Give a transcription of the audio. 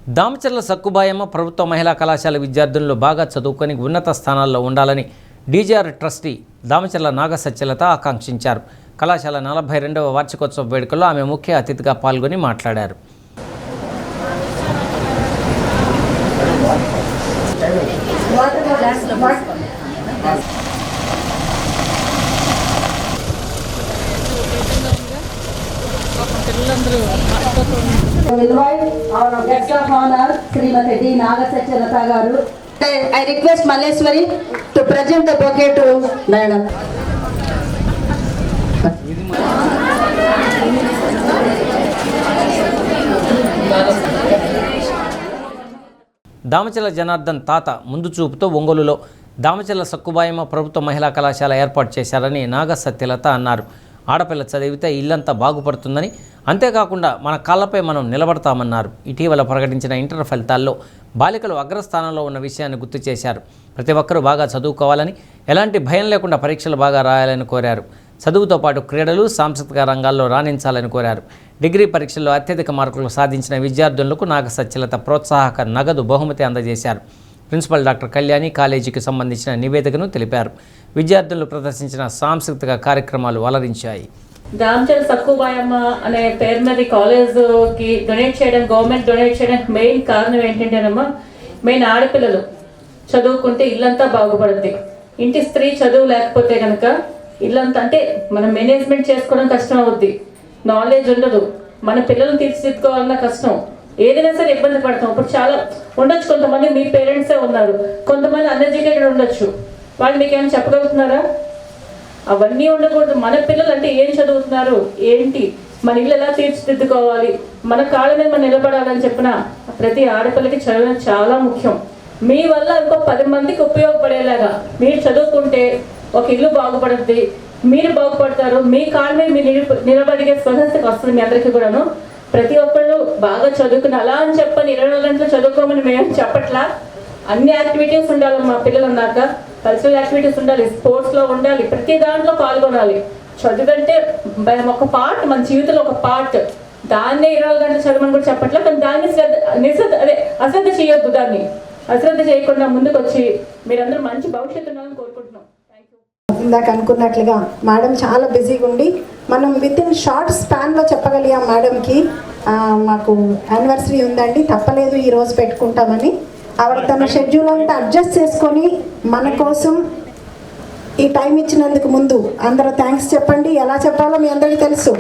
దామచర్ల సక్కుబాయమ్మ ప్రభుత్వ మహిళా కళాశాల విద్యార్థులను బాగా చదువుకొని ఉన్నత స్థానాల్లో ఉండాలని డీజీఆర్ ట్రస్టీ దామచర్ల నాగసత్యలత ఆకాంక్షించారు. కళాశాల 42వ వార్షికోత్సవ వేడుకల్లో ఆమె ముఖ్య అతిథిగా పాల్గొని మాట్లాడారు. శ్రీమతి నాగసత్యలత గారు. I request Maleshwari to present the bouquet to Madam. Damacharla Janardhan తాత ముందు చూపుతో ఒంగోలులో దామచర్ల సక్కుబాయమ్మ ప్రభుత్వ మహిళా కళాశాల ఏర్పాటు చేశారని నాగసత్యలత అన్నారు. ఆడపిల్ల చదివితే ఇల్లంతా బాగుపడుతుందని, అంతేకాకుండా మన కాళ్ళపై మనం నిలబడతామన్నారు. ఇటీవల ప్రకటించిన ఇంటర్ ఫలితాల్లో బాలికలు అగ్రస్థానంలో ఉన్న విషయాన్ని గుర్తు చేశారు. ప్రతి ఒక్కరూ బాగా చదువుకోవాలని, ఎలాంటి భయం లేకుండా పరీక్షలు బాగా రాయాలని కోరారు. చదువుతో పాటు క్రీడలు, సాంస్కృతిక రంగాల్లో రాణించాలని కోరారు. డిగ్రీ పరీక్షల్లో అత్యధిక మార్కులు సాధించిన విద్యార్థులకు నాగసత్యలత ప్రోత్సాహక నగదు బహుమతి అందజేశారు. ప్రిన్సిపల్ డాక్టర్ కళ్యాణి కాలేజీకి సంబంధించిన నివేదికను తెలిపారు. విద్యార్థులు ప్రదర్శించిన సాంస్కృతిక కార్యక్రమాలు అలరించాయి. దామచర్ల సక్కుబాయమ్మ అనే పేరు మీద కాలేజ్కి డొనేట్ చేయడం, గవర్నమెంట్ డొనేట్ చేయడానికి మెయిన్ కారణం ఏంటంటేనమ్మా, మెయిన్ ఆడపిల్లలు చదువుకుంటే ఇల్లంతా బాగుపడుద్ది. ఇంటి స్త్రీ చదువు లేకపోతే కనుక ఇల్లంతా అంటే మనం మేనేజ్మెంట్ చేసుకోవడం కష్టం అవుద్ది, నాలెడ్జ్ ఉండదు, మన పిల్లలను తీర్చిదిద్దుకోవాలన్నా కష్టం, ఏదైనా సరే ఇబ్బంది పడతాం. ఇప్పుడు చాలా ఉండొచ్చు, కొంతమంది మీ పేరెంట్సే ఉన్నారు, కొంతమంది అన్ఎడ్యుకేటెడ్ ఉండొచ్చు, వాళ్ళు మీకేమైనా చెప్పగలుగుతున్నారా? అవన్నీ ఉండకూడదు. మన పిల్లలు అంటే ఏం చదువుతున్నారు, ఏంటి, మన ఇల్లు ఎలా తీర్చిదిద్దుకోవాలి, మన కాళ్ళ మీద మనం నిలబడాలని చెప్పిన ప్రతి ఆడపిల్లకి చదవడం చాలా ముఖ్యం. మీ వల్ల ఇంకో 10 మందికి ఉపయోగపడేలాగా మీరు చదువుకుంటే ఒక ఇల్లు బాగుపడుద్ది, మీరు బాగుపడతారు, మీ కాళ్ళ మీద మీరు నిలబడిగే స్వతంత్రత వస్తుంది మీ అందరికీ కూడాను. ప్రతి ఒక్కళ్ళు బాగా చదువుకుని అలా అని చెప్పని 24 గంటలు చదువుకోమని మేము చెప్పట్లా. అన్ని యాక్టివిటీస్ ఉండాలి, మా పిల్లలు అన్నాక కల్చరల్ యాక్టివిటీస్ ఉండాలి, స్పోర్ట్స్లో ఉండాలి, ప్రతి దాంట్లో పాల్గొనాలి. చదువుకంటే ఒక పార్ట్, మన జీవితంలో ఒక పార్ట్. దాన్నే 24 గంటలు చదవమని కూడా చెప్పట్లా, కానీ దాన్ని అశ్రద్ధ చేయొద్దు. దాన్ని అశ్రద్ధ చేయకుండా ముందుకు వచ్చి మీరందరూ మంచి భవిష్యత్తు ఉండాలని కోరుకుంటున్నాం. ఇందాక అనుకున్నట్లుగా మేడం చాలా బిజీగా ఉండి మనం విత్ ఇన్ షార్ట్ స్పాన్లో చెప్పగలిగాం మేడంకి మాకు యానివర్సరీ ఉందండి, తప్పలేదు ఈరోజు పెట్టుకుంటామని. ఆవిడ తన షెడ్యూల్ అంతా అడ్జస్ట్ చేసుకొని మన కోసం ఈ టైం ఇచ్చినందుకు ముందు అందరూ థ్యాంక్స్ చెప్పండి. ఎలా చెప్పాలో మీ అందరికీ తెలుసు.